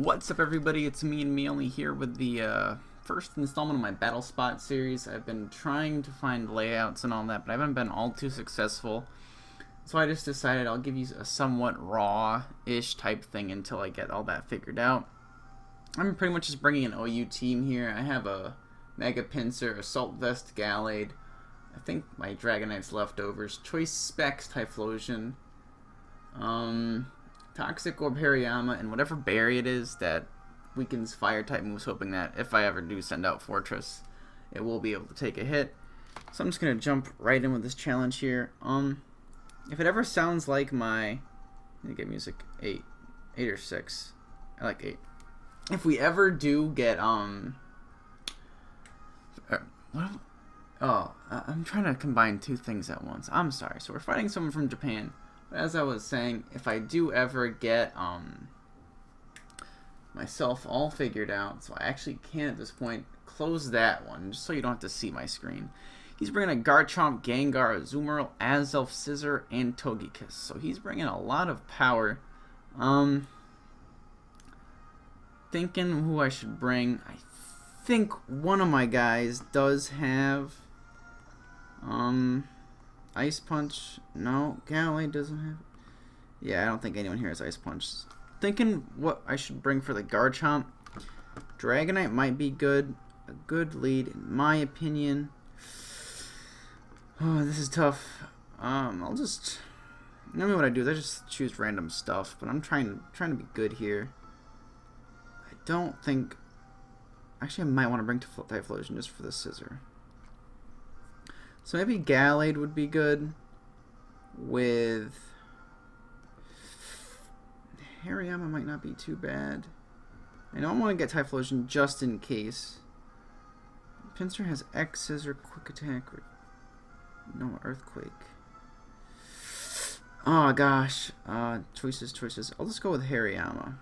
What's up, everybody? It's me and me only here with the first installment of my Battle Spot series. I've been trying to find layouts and all that, but I haven't been all too successful. So I just decided I'll give you a somewhat raw-ish type thing until I get all that figured out. I'm pretty much just bringing an OU team here. I have a Mega Pincer, Assault Vest, Gallade, I think my Dragonite's leftovers, Choice Specs, Typhlosion, Toxic Orb Hariyama, and whatever berry it is that weakens fire type moves, hoping that if I ever do send out Fortress, it will be able to take a hit. So I'm just going to jump right in with this challenge here. If it ever sounds like my... Let me get music. 8 or 6. I like 8. If we ever do get, I'm trying to combine two things at once. I'm sorry. So we're fighting someone from Japan. But as I was saying, if I do ever get myself all figured out, so I actually can at this point close that one, just so you don't have to see my screen. He's bringing a Garchomp, Gengar, Azumarill, Azelf, Scizor, and Togekiss. So he's bringing a lot of power. Thinking who I should bring. I think one of my guys does have Ice Punch. No, Gallade doesn't have. Yeah, I don't think anyone here has Ice Punch. Thinking what I should bring for the Garchomp. Dragonite might be good. A good lead, in my opinion. Oh, this is tough. I'll just. I mean, what I do is I just choose random stuff, but I'm trying to be good here. I don't think. Actually, I might want to bring Typhlosion just for the Scizor. So maybe Gallade would be good with Hariyama might not be too bad. I don't want to get Typhlosion just in case. Pinsir has X, Scizor, Quick Attack, no Earthquake. Oh gosh, choices. I'll just go with Hariyama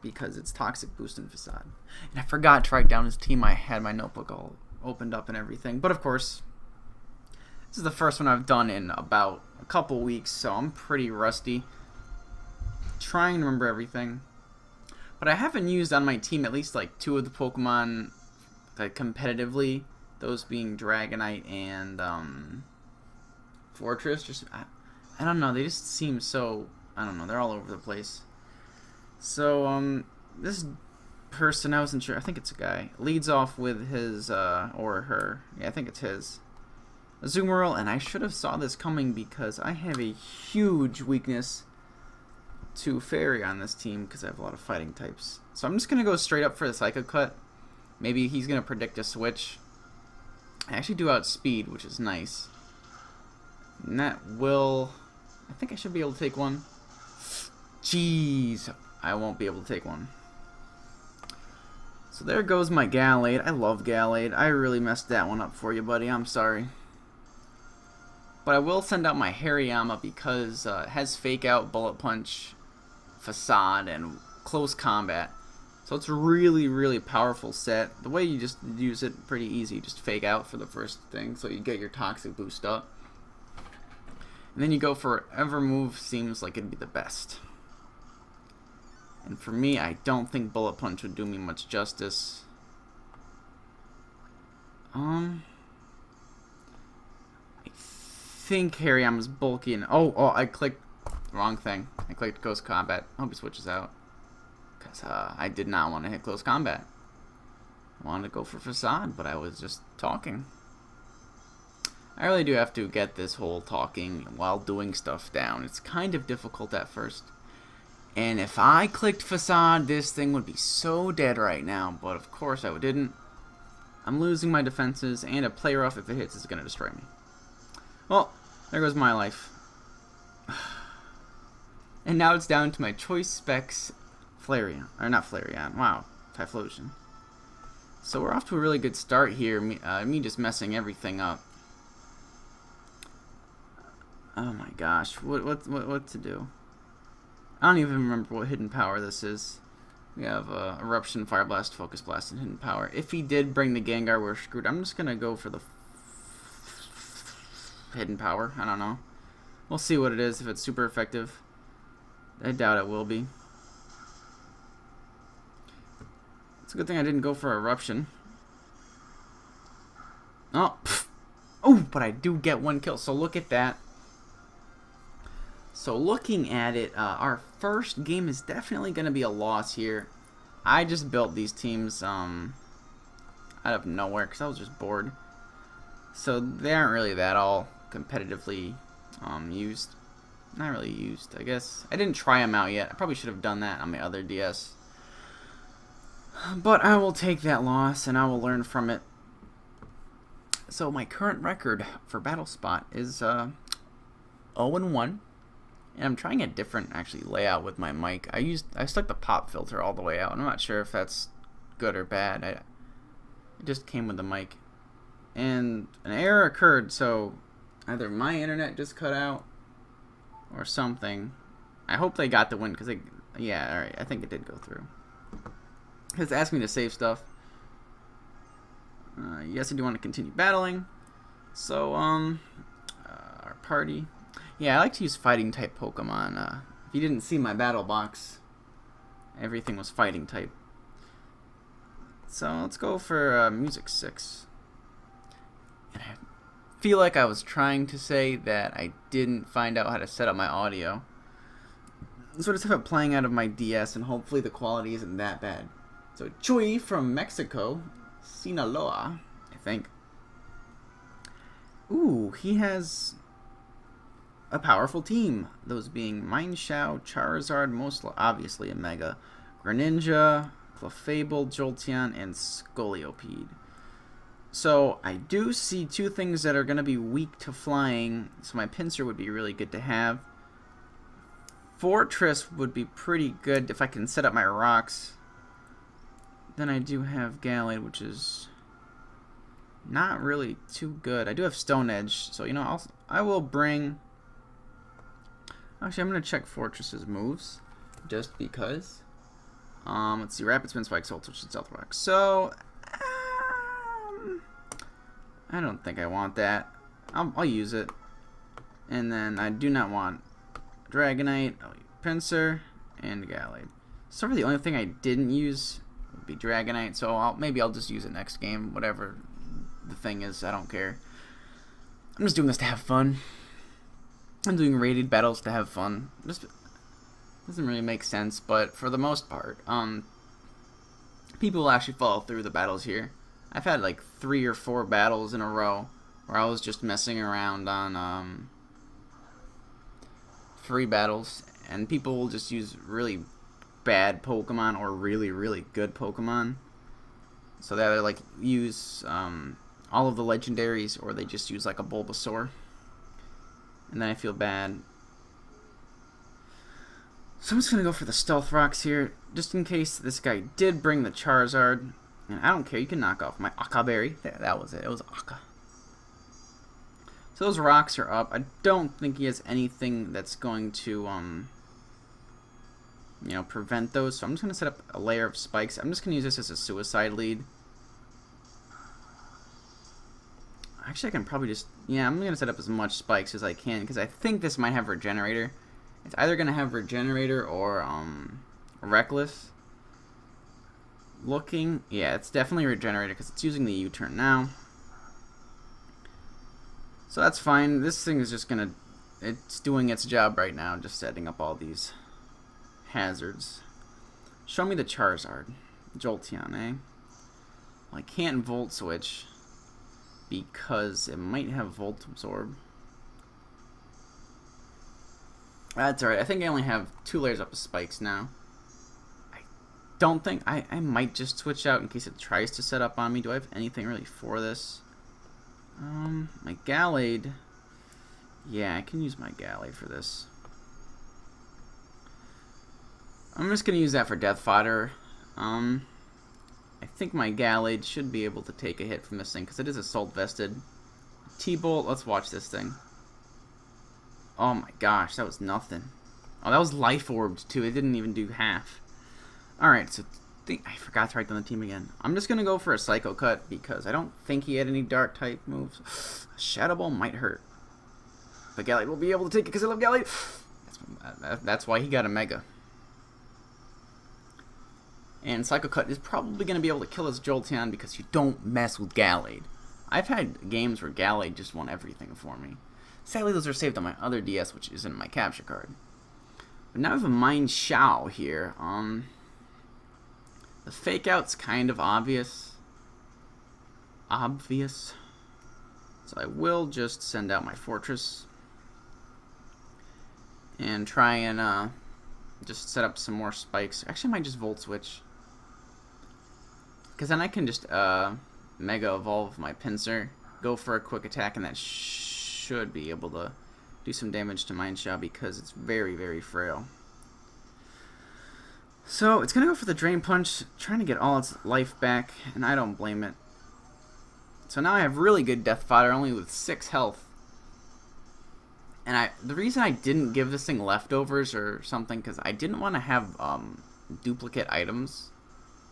because it's Toxic Boost and Facade. And I forgot to write down his team. I had my notebook all opened up and everything, but of course. This is the first one I've done in about a couple weeks, so I'm pretty rusty. Trying to remember everything. But I haven't used on my team at least like 2 of the Pokemon like competitively. Those being Dragonite and Fortress. Just I don't know, they just seem so, I don't know, they're all over the place. So this person, I wasn't sure, I think it's a guy, leads off with his or her. Yeah, I think it's his. Azumarill, and I should have saw this coming because I have a huge weakness to Fairy on this team because I have a lot of fighting types. So I'm just going to go straight up for the Psycho Cut. Maybe he's going to predict a switch. I actually do outspeed, which is nice. And that will... I think I should be able to take one. Jeez, I won't be able to take one. So there goes my Gallade. I love Gallade. I really messed that one up for you, buddy. I'm sorry. But I will send out my Hariyama because it has Fake Out, Bullet Punch, Facade, and Close Combat. So it's a really, really powerful set. The way you just use it, pretty easy. Just Fake Out for the first thing, so you get your Toxic boost up. And then you go for whatever move seems like it'd be the best. And for me, I don't think Bullet Punch would do me much justice. I think Hariyama's bulky and I clicked the wrong thing. I clicked Close Combat. I hope he switches out because I did not want to hit Close Combat. I wanted to go for Facade, but I was just talking. I really do have to get this whole talking while doing stuff down. It's kind of difficult at first. And if I clicked Facade, this thing would be so dead right now. But of course I didn't. I'm losing my defenses, and a Play Rough, if it hits, is going to destroy me. Well, there goes my life. And now it's down to my Choice Specs Flareon. Or not Flareon. Wow. Typhlosion. So we're off to a really good start here. Me just messing everything up. Oh my gosh. What to do? I don't even remember what hidden power this is. We have Eruption, Fire Blast, Focus Blast, and Hidden Power. If he did bring the Gengar, we're screwed. I'm just going to go for the Hidden Power. I don't know. We'll see what it is, if it's super effective. I doubt it will be. It's a good thing I didn't go for Eruption. Oh, oh, but I do get 1 kill. So look at that. So looking at it, our first game is definitely going to be a loss here. I just built these teams out of nowhere because I was just bored. So they aren't really that all competitively used. Not really used, I guess. I didn't try them out yet. I probably should have done that on my other DS. But I will take that loss and I will learn from it. So my current record for Battle Spot is 0-1. And I'm trying a different actually layout with my mic. I stuck the pop filter all the way out. I'm not sure if that's good or bad. It just came with the mic. And an error occurred, so either my internet just cut out or something. I hope they got the win because yeah, alright, I think it did go through. It's asking me to save stuff. Yes, I do want to continue battling. So, our party. Yeah, I like to use fighting type Pokemon. If you didn't see my battle box, everything was fighting type. So let's go for Music 6. And I feel like I was trying to say that I didn't find out how to set up my audio. So I just have it playing out of my DS, and hopefully the quality isn't that bad. So Chuy from Mexico, Sinaloa, I think. Ooh, he has a powerful team. Those being Mienshao, Charizard, most obviously a Mega, Greninja, Clefable, Jolteon, and Scolipede. So I do see 2 things that are going to be weak to flying. So my Pinsir would be really good to have. Fortress would be pretty good if I can set up my rocks. Then I do have Gallade, which is not really too good. I do have Stone Edge, so you know I will bring. Actually, I'm gonna check Fortress's moves just because. Let's see, Rapid Spin, Spike, Soul Touch, and Stealth Rock. So I don't think I want that. I'll use it, and then I do not want Dragonite, Pinsir, and Gallade. So the only thing I didn't use would be Dragonite, so maybe I'll just use it next game, whatever the thing is, I don't care. I'm just doing this to have fun. I'm doing rated battles to have fun. Just doesn't really make sense, but for the most part, people will actually follow through the battles here. I've had like 3 or 4 battles in a row where I was just messing around on free battles, and people will just use really bad Pokemon or really, really good Pokemon. So they either like use all of the legendaries, or they just use like a Bulbasaur. And then I feel bad. So I'm just going to go for the Stealth Rocks here, just in case this guy did bring the Charizard. And I don't care, you can knock off my Aka Berry. There, that was it. It was Aka. So those rocks are up. I don't think he has anything that's going to, you know, prevent those. So I'm just going to set up a layer of spikes. I'm just going to use this as a suicide lead. Actually, I can probably just... Yeah, I'm going to set up as much spikes as I can, because I think this might have Regenerator. It's either going to have Regenerator or Reckless. Looking... Yeah, it's definitely Regenerator, because it's using the U-turn now. So that's fine. This thing is just going to... It's doing its job right now, just setting up all these hazards. Show me the Charizard. Jolteon, eh? Well, I can't Volt Switch, because it might have Volt Absorb. That's alright. I think I only have 2 layers up of spikes now. I don't think... I might just switch out in case it tries to set up on me. Do I have anything really for this? My Gallade... Yeah, I can use my Gallade for this. I'm just going to use that for Death Fodder. I think my Gallade should be able to take a hit from this thing, because it is Assault Vested. T-Bolt, let's watch this thing. Oh my gosh, that was nothing. Oh, that was Life Orbed, too. It didn't even do half. Alright, so I forgot to write down the team again. I'm just going to go for a Psycho Cut, because I don't think he had any Dark-type moves. Shadow Ball might hurt. But Gallade will be able to take it, because I love Gallade. That's why he got a Mega. And Psycho Cut is probably going to be able to kill this Jolteon because you don't mess with Gallade. I've had games where Gallade just won everything for me. Sadly, those are saved on my other DS, which isn't my capture card. But now I have a Mind Shao here. The fake out's kind of obvious. So I will just send out my Fortress and try and just set up some more spikes. Actually, I might just Volt Switch, because then I can just Mega Evolve my Pinsir, go for a quick attack, and that should be able to do some damage to Mind Shao because it's very, very frail. So it's going to go for the Drain Punch, trying to get all its life back, and I don't blame it. So now I have really good Death Fodder, only with 6 health. And the reason I didn't give this thing leftovers or something, because I didn't want to have duplicate items.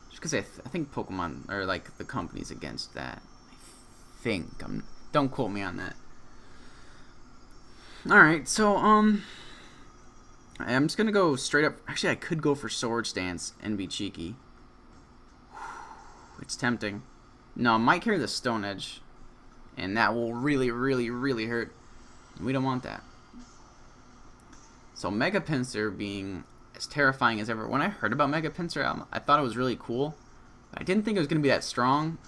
Just because I think Pokemon, or like the company's against that. I think. Don't quote me on that. Alright, so I'm just going to go straight up. Actually, I could go for Swords Dance and be cheeky. It's tempting. No, I might carry the Stone Edge, and that will really, really, really hurt. We don't want that. So Mega Pinsir being as terrifying as ever. When I heard about Mega Pinsir, I thought it was really cool. But I didn't think it was going to be that strong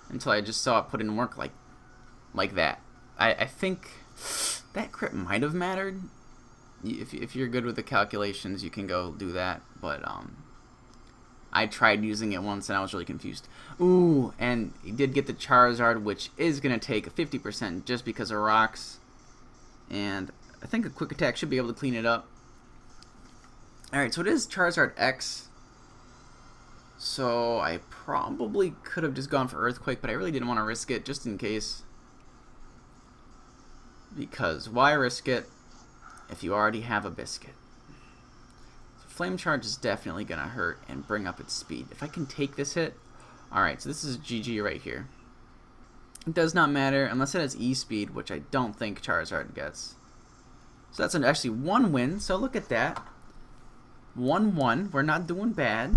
until I just saw it put in work like that. I think that crit might have mattered. If you're good with the calculations, you can go do that. But I tried using it once and I was really confused. Ooh, and he did get the Charizard, which is going to take a 50% just because of rocks. And I think a quick attack should be able to clean it up. Alright, so it is Charizard X. So I probably could have just gone for Earthquake, but I really didn't want to risk it just in case. Because why risk it if you already have a Biscuit? So Flame Charge is definitely going to hurt and bring up its speed. If I can take this hit. Alright, so this is GG right here. It does not matter unless it has E-Speed, which I don't think Charizard gets. So that's actually 1 win, so look at that. 1-1, we're not doing bad.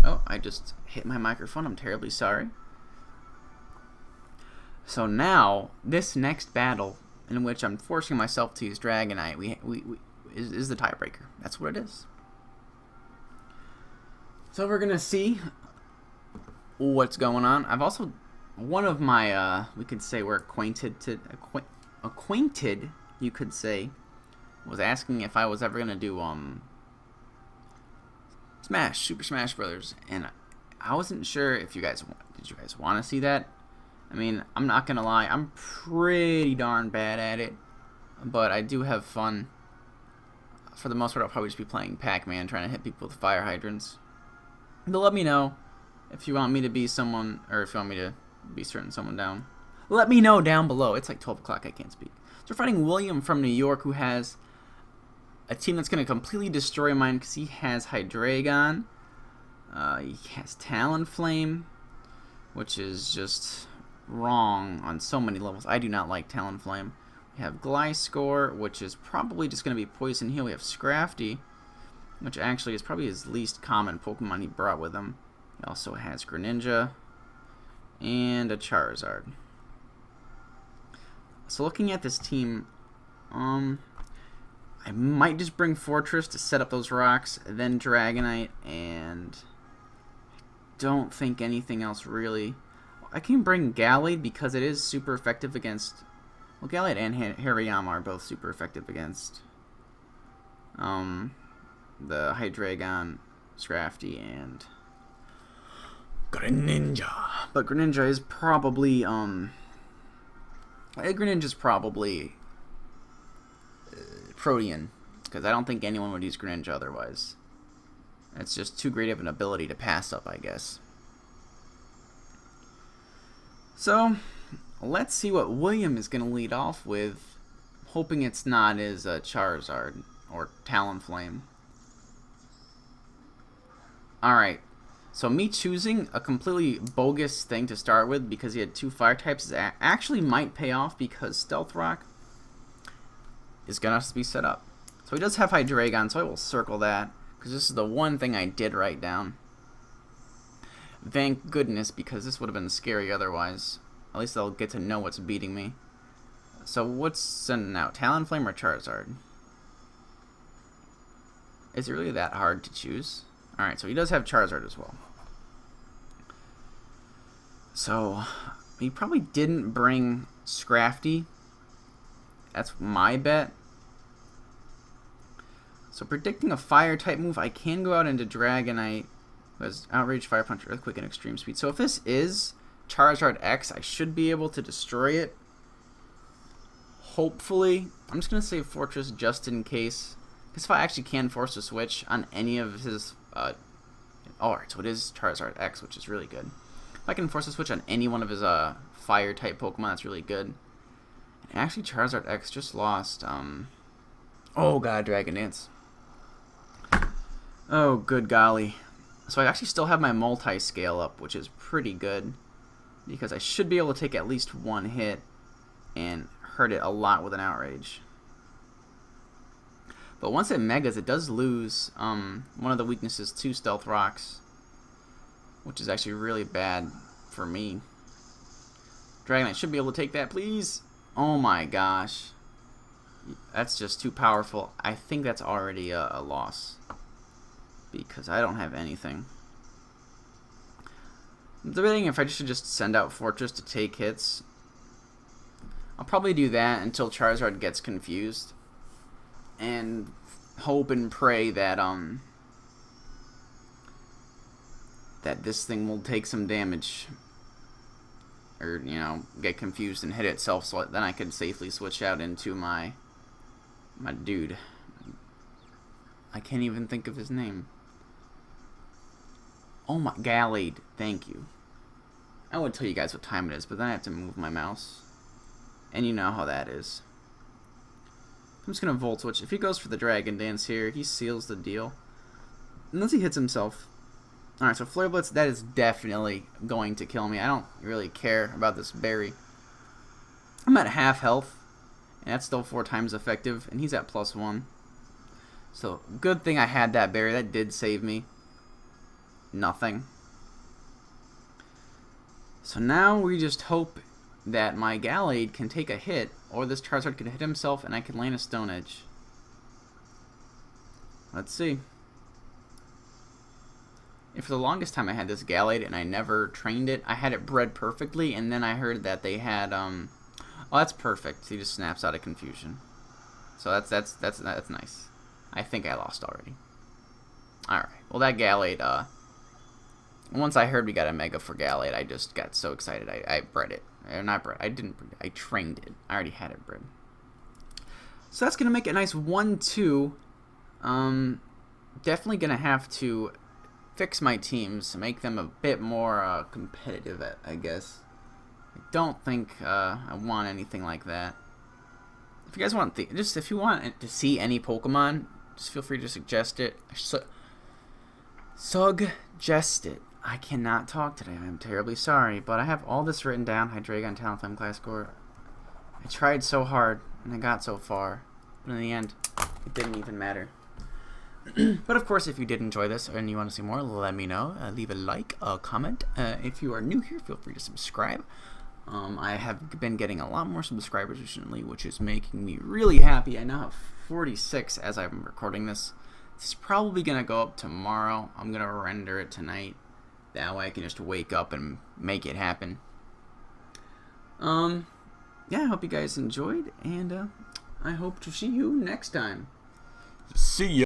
Oh, I just hit my microphone, I'm terribly sorry. So now, this next battle, in which I'm forcing myself to use Dragonite, is the tiebreaker. That's what it is. So we're going to see what's going on. I've also... One of my, we could say we're acquainted, you could say, was asking if I was ever going to do, Super Smash Brothers, and I wasn't sure if did you guys want to see that? I mean, I'm not going to lie, I'm pretty darn bad at it, but I do have fun. For the most part, I'll probably just be playing Pac-Man, trying to hit people with fire hydrants. But let me know if you want me to be someone, or if you want me to be certain someone down. Let me know down below. It's like 12 o'clock, I can't speak. So we're fighting William from New York, who has a team that's going to completely destroy mine because he has Hydreigon. He has Talonflame, which is just wrong on so many levels. I do not like Talonflame. We have Gliscor, which is probably just going to be Poison Heal. We have Scrafty, which actually is probably his least common Pokemon he brought with him. He also has Greninja and a Charizard. So looking at this team, I might just bring Fortress to set up those rocks, then Dragonite, and I don't think anything else really. I can bring Gallade because it is super effective against... Well, Gallade and Hariyama are both super effective against the Hydreigon, Scrafty, and Greninja. But Greninja is probably, Greninja's probably Protean, because I don't think anyone would use Greninja otherwise. It's just too great of an ability to pass up, I guess. So, let's see what William is going to lead off with, hoping it's not his Charizard or Talonflame. Alright, so me choosing a completely bogus thing to start with because he had 2 fire types actually might pay off because Stealth Rock is going to be set up. So he does have Hydreigon, so I will circle that because this is the one thing I did write down. Thank goodness, because this would have been scary otherwise. At least they'll get to know what's beating me. So what's sending out? Talonflame or Charizard? Is it really that hard to choose? Alright, so he does have Charizard as well. So he probably didn't bring Scrafty. That's my bet. So predicting a fire type move, I can go out into Dragonite. Was Outrage, Fire Punch, Earthquake, and Extreme Speed. So if this is Charizard X, I should be able to destroy it. Hopefully. I'm just going to save Fortress just in case. Because if I actually can force a switch on any of his... Alright, so it is Charizard X, which is really good. If I can force a switch on any one of his fire type Pokemon, that's really good. And actually, Charizard X just lost... Oh god, Dragon Dance. Oh, good golly. So I actually still have my multi-scale up, which is pretty good. Because I should be able to take at least one hit and hurt it a lot with an Outrage. But once it Megas, it does lose one of the weaknesses to Stealth Rocks. Which is actually really bad for me. Dragonite should be able to take that, please. Oh my gosh. That's just too powerful. I think that's already a loss. Because I don't have anything. I'm debating if I should just send out Fortress to take hits. I'll probably do that until Charizard gets confused. And hope and pray that that this thing will take some damage. Or, you know, get confused and hit itself, so then I can safely switch out into my dude. I can't even think of his name. Oh my, Gallade, thank you. I would tell you guys what time it is, but then I have to move my mouse. And you know how that is. I'm just going to Volt Switch. If he goes for the Dragon Dance here, he seals the deal. Unless he hits himself. Alright, so Flare Blitz, that is definitely going to kill me. I don't really care about this berry. I'm at half health, and that's still 4 times effective, and he's at +1. So, good thing I had that berry. That did save me. Nothing. So now we just hope that my Gallade can take a hit, or this Charizard can hit himself and I can land a Stone Edge. Let's see. If for the longest time I had this Gallade and I never trained it, I had it bred perfectly, and then I heard that they had oh, that's perfect. He just snaps out of confusion. So that's nice. I think I lost already. Alright. Well, that Gallade, once I heard we got a Mega for Gallade, I just got so excited. I bred it. Not bred. I didn't breed it. I trained it. I already had it bred. So that's going to make it a nice 1-2. Definitely going to have to fix my teams, make them a bit more competitive, I guess. I don't think I want anything like that. If you guys want, if you want to see any Pokemon, just feel free to suggest it. Suggest it. I cannot talk today. I'm terribly sorry, but I have all this written down. Hydreigon, Talonflame, Gliscor. I tried so hard, and I got so far. But in the end, it didn't even matter. But of course, if you did enjoy this and you want to see more, let me know. Leave a like, a comment. If you are new here, feel free to subscribe. I have been getting a lot more subscribers recently, which is making me really happy. I now have 46 as I'm recording this. This is probably going to go up tomorrow. I'm going to render it tonight. That way I can just wake up and make it happen. Yeah, I hope you guys enjoyed, and I hope to see you next time. See ya.